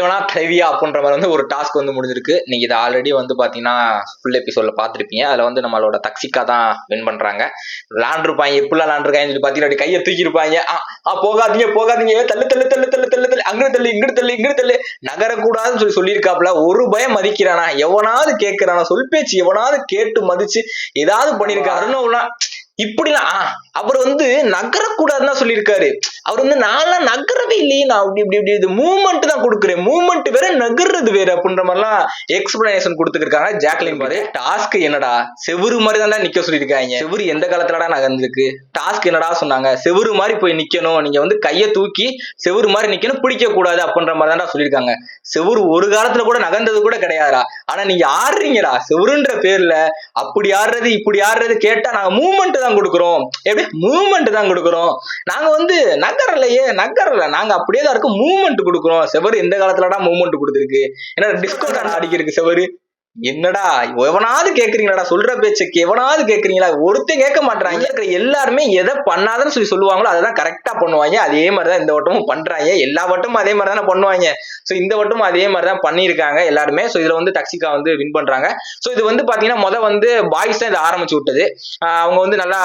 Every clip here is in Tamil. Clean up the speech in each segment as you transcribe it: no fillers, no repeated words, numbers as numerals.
தலைவனா தலைவியா அப்படின்ற மாதிரி வந்து ஒரு டாஸ்க் வந்து முடிஞ்சிருக்கு. நீங்க இதை ஆல்ரெடி வந்து பாத்தீங்கன்னா ஃபுல் எபிசோட்ல பாத்திருப்பீங்க. அதுல வந்து நம்மளோட தக்ஷிகா தான் வின் பண்றாங்க. விளாண்டுருப்பாங்க, எப்படிலாம் விளாண்டுருக்காங்கன்னு சொல்லி பாத்தீங்கன்னா கையை தூக்கி இருப்பாங்க. போகாதீங்க போகாதீங்க, தள்ளு தள்ளு தள்ளு தள்ளு தள்ளு தள்ளு, அங்கிட்டு தள்ளு இங்கிட்டு தள்ளு இங்கிட்டு தள்ளு, நகரக்கூடாதுன்னு சொல்லியிருக்காப்ல. ஒரு பயம் மதிக்கிறானா, எவனாவது கேட்கிறானா, சொல் பேச்சு எவனாவது கேட்டு மதிச்சு ஏதாவது பண்ணிருக்காருன்னு இப்படிலாம் அவர் வந்து நகரக்கூடாதுன்னு சொல்லியிருக்காரு. அவர் வந்து நான்லாம் நகரவே இல்லையே, நான் அப்படி இப்படி இப்படி இது மூவ்மெண்ட் தான் கொடுக்குறேன், மூவ்மெண்ட் வேற நகர்றது வேற அப்படின்ற மாதிரிலாம் எக்ஸ்பிளனேஷன் கொடுத்துருக்காங்க ஜாக்லின். பாரு டாஸ்க் என்னடா, செவுரு மாதிரி தான் நிக்க சொல்லியிருக்காங்க. செவுரு எந்த காலத்துலடா நகர்ந்துருக்கு? டாஸ்க் என்னடா சொன்னாங்க, செவுரு மாதிரி போய் நிக்கணும், நீங்க வந்து கையை தூக்கி செவுரு மாதிரி நிக்கணும், பிடிக்க கூடாது அப்படின்ற மாதிரி தான் சொல்லியிருக்காங்க. செவுரு ஒரு காலத்துல கூட நகர்ந்தது கூட கிடையாதுடா. ஆனா நீங்க ஆடுறீங்கடா செவுருன்ற பேர்ல, அப்படி ஆடுறது இப்படி ஆடுறது கேட்டா நாங்க மூவ்மெண்ட் தான் கொடுக்குறோம். எப்படி மூவ்மெண்ட் தான் கொடுக்குறோம், நாங்க வந்து நகரலையே நகரல, நாங்க அப்படியே தான் இருக்கும், மூவ்மெண்ட் கொடுக்குறோம். செவரு எந்த காலத்துலடா மூவ்மெண்ட் கொடுத்துருக்கு? ஏன்னா டிஸ்கோ டான்ஸ் அடிக்கிறதுக்கு செவரு என்னடா, எவனாவது கேக்குறீங்களாடா, சொல்ற பேச்சுக்கு எவனாவது கேக்குறீங்களா? ஒருத்தர் கேட்க மாட்டாங்க. எல்லாருமே எதை பண்ணாதன்னு சொல்லுவாங்களோ அதான் கரெக்டா பண்ணுவாங்க. அதே மாதிரிதான் இந்த வட்டமும் பண்றாங்க. எல்லா வட்டமும் அதே மாதிரி தானே பண்ணுவாங்க. சோ இந்த வட்டமும் அதே மாதிரிதான் பண்ணிருக்காங்க எல்லாருமே. சோ இதுல வந்து தக்ஷிகா வந்து வின் பண்றாங்க. சோ இது வந்து பாத்தீங்கன்னா வந்து பாய்ஸ் தான் இதை ஆரம்பிச்சு விட்டது. அவங்க வந்து நல்லா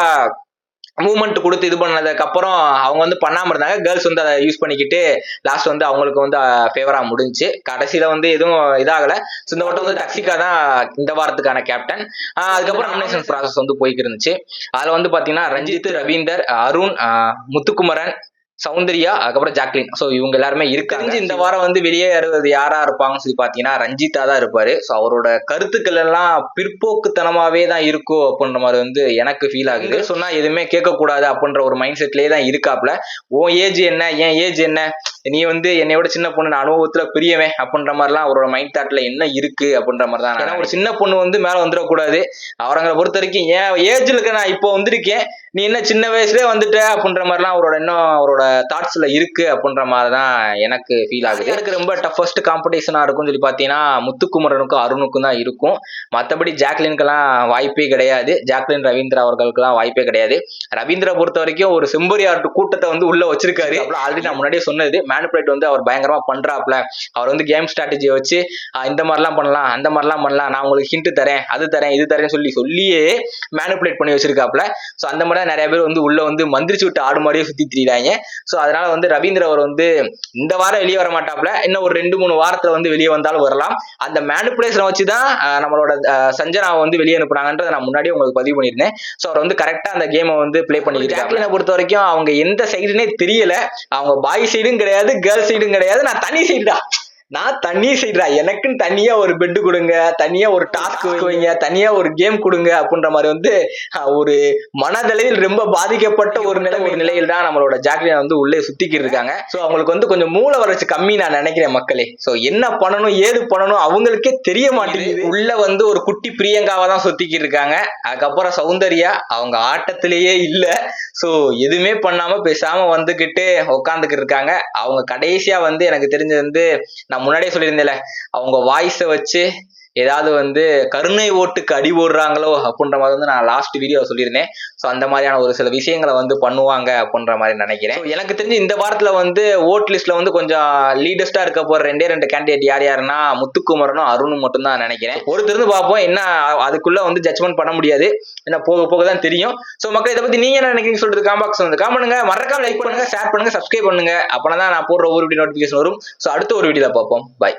மூவ்மெண்ட் கொடுத்து இது பண்ணதுக்கு அப்புறம் அவங்க வந்து பண்ணாம இருந்தாங்க. கேர்ள்ஸ் வந்து அதை யூஸ் பண்ணிக்கிட்டு லாஸ்ட் வந்து அவங்களுக்கு வந்து ஃபேவரா முடிஞ்சு. கடைசியில வந்து எதுவும் இதாகல. இந்த வட்டம் வந்து தக்ஷிகா தான் இந்த வாரத்துக்கான கேப்டன். அதுக்கப்புறம் நாமினேஷன் ப்ராசஸ் வந்து போய்க்கு இருந்துச்சு. அதுல வந்து பாத்தீங்கன்னா ரஞ்சித், ரவீந்தர், அருண், முத்துக்குமரன், சௌந்தர்யா, அதுக்கப்புறம் ஜாக்லின். சோ இவங்க எல்லாருமே இருக்காங்க. இந்த வாரம் வந்து வெளியே யாரா இருப்பாங்கன்னு சொல்லி பாத்தீங்கன்னா ரஞ்சித்தா தான் இருப்பாரு. சோ அவரோட கருத்துக்கள் எல்லாம் பிற்போக்குத்தனமாவே தான் இருக்கும் அப்படின்ற மாதிரி வந்து எனக்கு ஃபீல் ஆகுது. சொன்னா எதுவுமே கேட்க கூடாது அப்படின்ற ஒரு மைண்ட் செட்லயே தான் இருக்காப்ல. உன் ஏஜ் என்ன, என் ஏஜ் என்ன, நீ வந்து என்னையோட சின்ன பொண்ணு, அனுபவத்துல பெரியவன் அப்படின்ற மாதிரிலாம் அவரோட மைண்ட் தாட்ல என்ன இருக்கு அப்படின்ற மாதிரி தான். ஏன்னா ஒரு சின்ன பொண்ணு வந்து மேல வந்துடக்கூடாது. அவரங்களை பொறுத்த வரைக்கும் என் ஏஜ்ல இருக்க நான் இப்போ வந்திருக்கேன், நீ என்ன சின்ன வயசுலயே வந்துட்ட அப்படின்ற மாதிரிலாம் அவரோட இன்னும் அவரோட தாட்ஸ்ல இருக்கு அப்படின்ற மாதிரிதான் எனக்கு ஃபீல் ஆகுது. எனக்கு ரொம்ப டஃபஸ்ட் காம்படிஷனா இருக்கும்னு சொல்லி பாத்தீங்கன்னா முத்துக்குமரனுக்கும் அருணுக்கும் தான் இருக்கும். மற்றபடி ஜாக்லினுக்கெல்லாம் வாய்ப்பே கிடையாது. ஜாக்லின், ரவீந்திரா அவர்களுக்கெல்லாம் வாய்ப்பே கிடையாது. ரவீந்திரா பொறுத்த வரைக்கும் ஒரு செம்பரியாட்டு கூட்டத்தை வந்து உள்ள வச்சிருக்காரு. ஆல்ரெடி நான் முன்னாடியே சொன்னது, மேனிபுலேட் வந்து அவர் பயங்கரமா பண்றாப்ல. அவர் வந்து கேம் ஸ்ட்ராட்டஜியை வச்சு இந்த மாதிரிலாம் பண்ணலாம், அந்த மாதிரிலாம் பண்ணலாம், நான் உங்களுக்கு ஹிண்ட் தரேன், அது தரேன், இது தரேன் சொல்லியே மேனிபுலேட் பண்ணி வச்சிருக்காப்ல. சோ அந்த மாதிரி நிறைய பேர் வந்து உள்ள வந்து மந்திரிச்சு விட்டு ஆடு மாதிரியே சுத்தி திரியிறாங்க. சோ அதனால வந்து ரவீந்திர அவர் வந்து இந்த வாரம் வெளியே வர மாட்டாப்ல. இன்னும் ஒரு 2-3 வாரத்துல வந்து வெளியே வந்தாலும் வரலாம். அந்த மேனிபுலேஷனை வச்சுதான் நம்மளோட சஞ்சனாவை வந்து வெளியே அனுப்புறாங்கன்றதை நான் முன்னாடியே உங்களுக்கு பதிவு பண்ணியிருந்தேன். சோ அவர் வந்து கரெக்டா அந்த கேமை வந்து பிளே பண்ணிருக்காங்க. ஜாக்லினை பொறுத்த வரைக்கும் அவங்க எந்த சைடுன்னே தெரியல. அவங்க பாய் சைடும் கிடையாது, கேர்ள் சைடும் கிடையாது, நான் தனி சைடுடா, நான் தனி செய்யறா, எனக்குன்னு தனியா ஒரு பெட் கொடுங்க, தனியா ஒரு டாஸ்க் வைங்க, தனியா ஒரு கேம் கொடுங்க அப்படின்ற மாதிரி வந்து ஒரு மனதளவில் ரொம்ப பாதிக்கப்பட்ட ஒரு நிலையில் தான் நம்மளோட ஜாக்லின் வந்து உள்ளே சுத்திக்கிட்டு இருக்காங்க. சோ அவங்களுக்கு வந்து கொஞ்சம் மூளை வளர்ச்சி கம்மி நான் நினைக்கிறேன் மக்களே. சோ என்ன பண்ணணும் ஏது பண்ணணும் அவங்களுக்கே தெரிய மாட்டேங்குது. உள்ள வந்து ஒரு குட்டி பிரியங்காவா தான் சுத்திக்கிட்டு இருக்காங்க. அதுக்கப்புறம் சௌந்தர்யா அவங்க ஆட்டத்திலேயே இல்ல. சோ எதுவுமே பண்ணாம பேசாம வந்துகிட்டு உட்காந்துக்கிட்டு இருக்காங்க. அவங்க கடைசியா வந்து எனக்கு தெரிஞ்சது வந்து நான் முன்னாடியே சொல்லியிருந்தேன்ல, அவங்க வாய்ஸை வச்சு ஏதாவது வந்து கருணை ஓட்டுக்கு அடி போடுறாங்களோ அப்படின்ற மாதிரி வந்து நான் லாஸ்ட் வீடியோ சொல்லியிருந்தேன். ஸோ அந்த மாதிரியான ஒரு சில விஷயங்களை வந்து பண்ணுவாங்க அப்படின்ற மாதிரி நினைக்கிறேன். எனக்கு தெரிஞ்சு இந்த வாரத்துல வந்து ஓட் லிஸ்ட்ல வந்து கொஞ்சம் லீடஸ்டா இருக்க போற 2 கேண்டிடேட் யாருன்னா முத்துக்குமரனும் அருணும் மட்டும் தான் நினைக்கிறேன். பொறுத்திருந்து பார்ப்போம். என்ன அதுக்குள்ள வந்து ஜட்ஜ்மெண்ட் பண்ண முடியாது, என்ன போக போக தான் தெரியும். ஸோ மக்கள் இதை பத்தி நீங்க என்ன நினைக்கிறீங்க சொல்றது காம்பாக்ஸ் வந்து காமெண்ட்டுங்க. மறக்காம லைக் பண்ணுங்க, ஷேர் பண்ணுங்க, சப்ஸ்கிரைப் பண்ணுங்க. அப்பதான் நான் போடுற ஒரு வீடியோ நோட்டிபிகேஷன் வரும். ஸோ அடுத்த ஒரு வீடியோல பார்ப்போம். பாய்.